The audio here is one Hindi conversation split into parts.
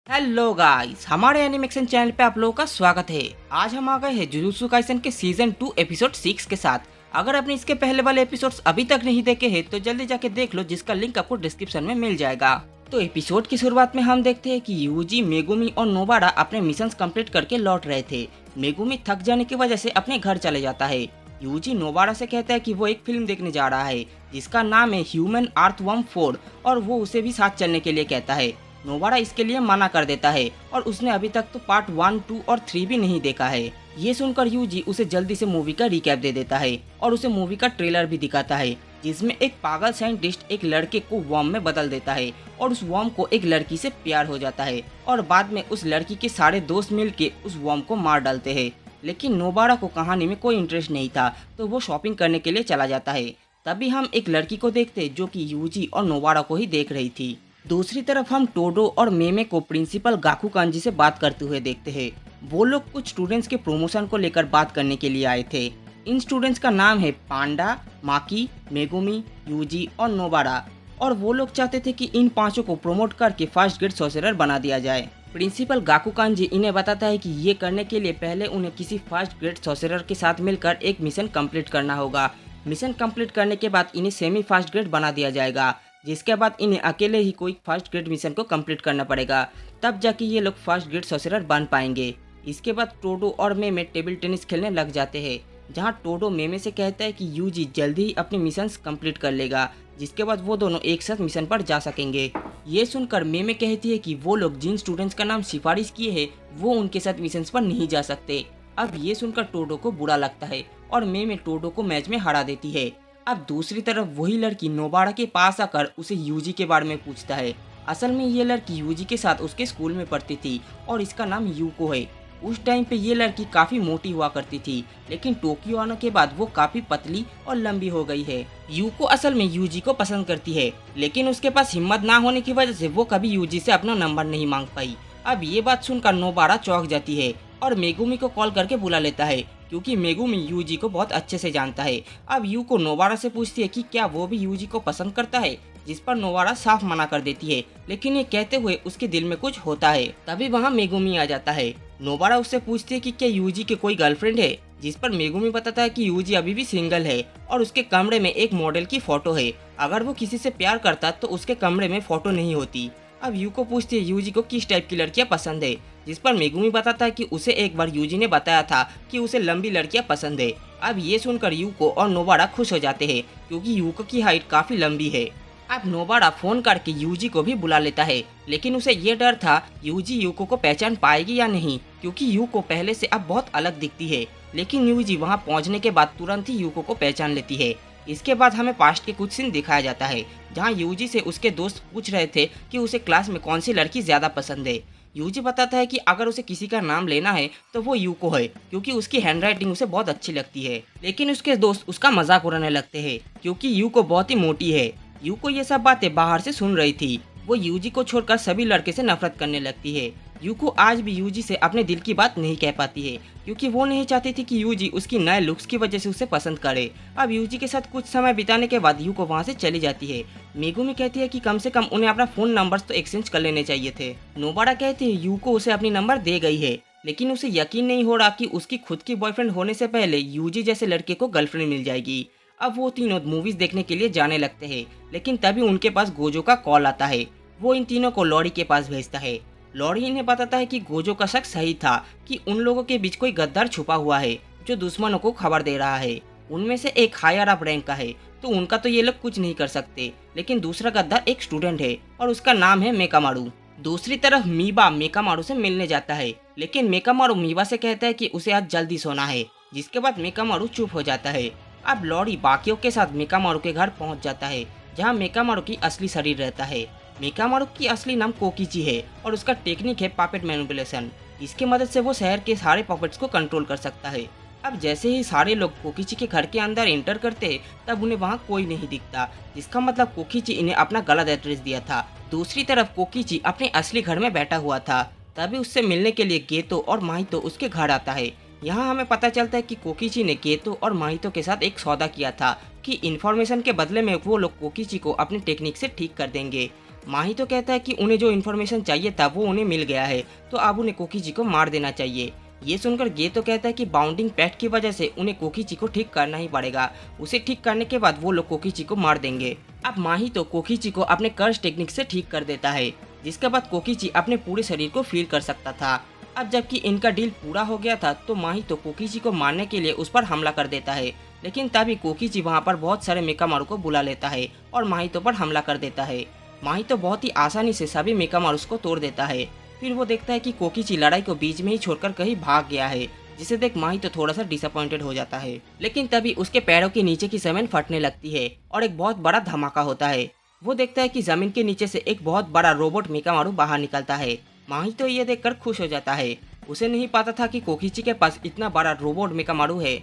हेलो गाइस, हमारे एनिमेशन चैनल पे आप लोगों का स्वागत है। आज हम आ गए हैं जुजुत्सु काइसन के सीजन 2 एपिसोड 6 के साथ। अगर आपने इसके पहले वाले एपिसोड्स अभी तक नहीं देखे हैं तो जल्दी जाके देख लो, जिसका लिंक आपको डिस्क्रिप्शन में मिल जाएगा। तो एपिसोड की शुरुआत में हम देखते हैं कि यूजी, मेगुमी और नोबारा अपने मिशन कंप्लीट करके लौट रहे थे। मेगुमी थक जाने की वजह से अपने घर चले जाता है। यूजी नोबारा से कहता है कि वो एक फिल्म देखने जा रहा है जिसका नाम है ह्यूमन अर्थवर्म 4 और वो उसे भी साथ चलने के लिए कहता है। नोबारा इसके लिए मना कर देता है और उसने अभी तक तो पार्ट 1, 2 और 3 भी नहीं देखा है। ये सुनकर यूजी उसे जल्दी से मूवी का रिकैप दे देता है और उसे मूवी का ट्रेलर भी दिखाता है, जिसमें एक पागल साइंटिस्ट एक लड़के को वर्म में बदल देता है और उस वर्म को एक लड़की से प्यार हो जाता है और बाद में उस लड़की के सारे दोस्त मिलके उस वर्म को मार डालते हैं। लेकिन नोबारा को कहानी में कोई इंटरेस्ट नहीं था, तो वो शॉपिंग करने के लिए चला जाता है। तभी हम एक लड़की को देखते जो कि यूजी और नोबारा को ही देख रही थी। दूसरी तरफ हम टोडो और मेमे को प्रिंसिपल गाकू कांजी से बात करते हुए देखते हैं। वो लोग कुछ स्टूडेंट्स के प्रमोशन को लेकर बात करने के लिए आए थे। इन स्टूडेंट्स का नाम है पांडा, माकी, मेगुमी, यूजी और नोबारा, और वो लोग चाहते थे कि इन पांचों को प्रमोट करके फर्स्ट ग्रेड सोर्सरर बना दिया जाए। प्रिंसिपल गाकू कांजी इन्हें बताता है कि ये करने के लिए पहले उन्हें किसी फर्स्ट ग्रेड सोर्सरर के साथ मिलकर एक मिशन कंप्लीट करना होगा। मिशन कंप्लीट करने के बाद इन्हें सेमी फर्स्ट ग्रेड बना दिया जाएगा, जिसके बाद इन्हें अकेले ही कोई फर्स्ट ग्रेड मिशन को कंप्लीट करना पड़ेगा, तब जाके ये लोग फर्स्ट ग्रेड सोर्सरर बन पाएंगे। इसके बाद टोडो और मेमे टेबल टेनिस खेलने लग जाते हैं, जहां टोडो मेमे से कहता है कि यूजी जल्दी ही अपने मिशंस कंप्लीट कर लेगा, जिसके बाद वो दोनों एक साथ मिशन पर जा सकेंगे। ये सुनकर मेमे कहती है कि वो लोग जिन स्टूडेंट्स का नाम सिफारिश किए हैं वो उनके साथ मिशन पर नहीं जा सकते। अब ये सुनकर टोडो को बुरा लगता है और मेमे टोडो को मैच में हरा देती है। अब दूसरी तरफ वही लड़की नोबारा के पास आकर उसे यूजी के बारे में पूछता है। असल में ये लड़की यूजी के साथ उसके स्कूल में पढ़ती थी और इसका नाम यूको है। उस टाइम पे ये लड़की काफी मोटी हुआ करती थी, लेकिन टोक्यो आने के बाद वो काफी पतली और लंबी हो गई है। यूको असल में यूजी को पसंद करती है, लेकिन उसके पास हिम्मत ना होने की वजह से वो कभी यूजी से अपना नंबर नहीं मांग पाई। अब ये बात सुनकर नोबारा चौंक जाती है और मेगुमी को कॉल करके बुला लेता है, क्योंकि मेगुमी यूजी को बहुत अच्छे से जानता है। अब यूको नोबारा से पूछती है कि क्या वो भी यूजी को पसंद करता है, जिस पर नोबारा साफ मना कर देती है, लेकिन ये कहते हुए उसके दिल में कुछ होता है। तभी वहाँ मेगुमी आ जाता है। नोबारा उससे पूछती है कि क्या यूजी के कोई गर्लफ्रेंड है, जिस पर मेगुमी बताता है कि यूजी अभी भी सिंगल है और उसके कमरे में एक मॉडल की फोटो है। अगर वो किसी से प्यार करता तो उसके कमरे में फोटो नहीं होती। अब यूको पूछती है यूजी को किस टाइप की लड़कियां पसंद है, जिस पर मेगुमी बताता है कि उसे एक बार यूजी ने बताया था कि उसे लंबी लड़कियां पसंद है। अब ये सुनकर यूको और नोबारा खुश हो जाते हैं, क्योंकि यूको की हाइट काफी लंबी है। अब नोबारा फोन करके यूजी को भी बुला लेता है, लेकिन उसे ये डर था यूजी यूको को पहचान पाएगी या नहीं, क्योंकि यूको पहले से अब बहुत अलग दिखती है। लेकिन यूजी वहाँ पहुँचने के बाद तुरंत ही यूको को पहचान लेती है। इसके बाद हमें पास्ट के कुछ सीन दिखाया जाता है, जहाँ यूजी से उसके दोस्त पूछ रहे थे कि उसे क्लास में कौन सी लड़की ज्यादा पसंद है। यूजी बताता है कि अगर उसे किसी का नाम लेना है तो वो यूको है, क्योंकि उसकी हैंडराइटिंग उसे बहुत अच्छी लगती है। लेकिन उसके दोस्त उसका मजाक उड़ाने लगते हैं, क्योंकि यूको बहुत ही मोटी है। यूको ये सब बातें बाहर से सुन रही थी। वो यूजी को छोड़कर सभी लड़के से नफरत करने लगती है। यूको आज भी यूजी से अपने दिल की बात नहीं कह पाती है, क्योंकि वो नहीं चाहती थी कि यूजी उसकी नए लुक्स की वजह से उसे पसंद करे। अब यूजी के साथ कुछ समय बिताने के बाद यूको वहाँ से चली जाती है। मेगुमी कहती है कि कम से कम उन्हें अपना फोन नंबर्स तो एक्सचेंज कर लेने चाहिए थे। नोबारा कहती है यूको उसे अपनी नंबर दे गई है, लेकिन उसे यकीन नहीं हो रहा कि उसकी खुद की बॉयफ्रेंड होने से पहले यूजी जैसे लड़के को गर्लफ्रेंड मिल जाएगी। अब वो तीनों मूवीज देखने के लिए जाने लगते हैं, लेकिन तभी उनके पास गोजो का कॉल आता है। वो इन तीनों को लॉरी के पास भेजता है। लॉरी इन्हें बताता है कि गोजो का शक सही था, कि उन लोगों के बीच कोई गद्दार छुपा हुआ है जो दुश्मनों को खबर दे रहा है। उनमें से एक हायर अप रैंक का है, तो उनका तो ये लोग कुछ नहीं कर सकते, लेकिन दूसरा गद्दार एक स्टूडेंट है और उसका नाम है मेकामारू। दूसरी तरफ मीबा मेकामारू से मिलने जाता है, लेकिन मेकामारू मीबा से कहता है कि उसे आज जल्दी सोना है, जिसके बाद मेकामारू चुप हो जाता है। अब लॉरी बाकियों के साथ मेकामारू के घर पहुंच जाता है, जहां मेकामारू की असली शरीर रहता है। मेकामारू की असली नाम कोकिची है और उसका टेक्निक है पपेट मैनिपुलेशन। इसकी मदद से वो शहर के सारे पपेट्स को कंट्रोल कर सकता है। अब जैसे ही सारे लोग कोकिची के घर के अंदर एंटर करते हैं, तब उन्हें वहाँ कोई नहीं दिखता, जिसका मतलब कोकिची इन्हें अपना गलत एड्रेस दिया था। दूसरी तरफ कोकिची अपने असली घर में बैठा हुआ था। तभी उससे मिलने के लिए गेतो और माहितो उसके घर आता है। यहाँ हमें पता चलता है कि कोकिची ने गेतो और माहितो के साथ एक सौदा किया था कि इन्फॉर्मेशन के बदले में वो लोग कोकिची को अपनी टेक्निक से ठीक कर देंगे। माही तो कहता है कि उन्हें जो इन्फॉर्मेशन चाहिए था वो उन्हें मिल गया है, तो अब उन्हें कोकीची को मार देना चाहिए। ये सुनकर गे तो कहता है कि बाउंडिंग पैट की वजह से उन्हें कोकीची को ठीक करना ही पड़ेगा। उसे ठीक करने के बाद वो लोग कोकीची को मार देंगे। अब माही तो कोकीची को अपने कर्ज टेक्निक से ठीक कर देता है, जिसके बाद कोकीची अपने पूरे शरीर को फील कर सकता था। अब जबकि इनका डील पूरा हो गया था तो माही तो कोकीची को मारने के लिए उस पर हमला कर देता है, लेकिन तभी कोकीची वहाँ पर बहुत सारे मेकामारू को बुला लेता है और माहितो पर हमला कर देता है। माहितो बहुत ही आसानी से सभी मेकामारूस को तोड़ देता है। फिर वो देखता है कि कोकीची लड़ाई को बीच में ही छोड़कर कहीं भाग गया है, जिसे देख माहितो थोड़ा सा डिसअपॉइंटेड हो जाता है। लेकिन तभी उसके पैरों के नीचे की जमीन फटने लगती है और एक बहुत बड़ा धमाका होता है। वो देखता है कि जमीन के नीचे से एक बहुत बड़ा रोबोट मेकामारू बाहर निकलता है। माहितो ये देखकर खुश हो जाता है। उसे नहीं पता था कि कोकीची के पास इतना बड़ा रोबोट मेकामारू है।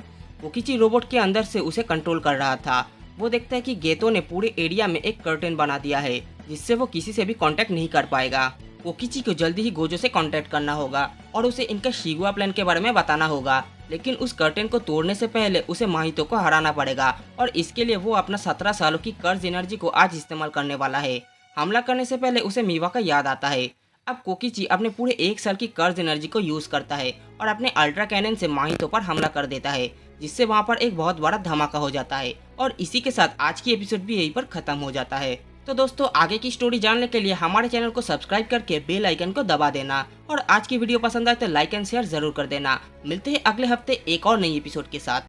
कोकीची रोबोट के अंदर से उसे कंट्रोल कर रहा था। वो देखता है कि गेतो ने पूरे एरिया में एक कर्टेन बना दिया है, जिससे वो किसी से भी कांटेक्ट नहीं कर पाएगा। कोकीची को जल्दी ही गोजो से कांटेक्ट करना होगा और उसे इनका शिगुआ प्लान के बारे में बताना होगा, लेकिन उस कर्टेन को तोड़ने से पहले उसे माहितो को हराना पड़ेगा और इसके लिए वो अपना 17 सालों की कर्ज एनर्जी को आज इस्तेमाल करने वाला है। हमला करने से पहले उसे मीवा का याद आता है। अब कोकीची अपने पूरे 1 साल की कर्ज एनर्जी को यूज करता है और अपने अल्ट्रा कैनन से माहितो पर हमला कर देता है, जिससे वहाँ पर एक बहुत बड़ा धमाका हो जाता है। और इसी के साथ आज की एपिसोड भी यहीं पर खत्म हो जाता है। तो दोस्तों, आगे की स्टोरी जानने के लिए हमारे चैनल को सब्सक्राइब करके बेल आइकन को दबा देना और आज की वीडियो पसंद आए तो लाइक एंड शेयर जरूर कर देना। मिलते हैं अगले हफ्ते एक और नई एपिसोड के साथ।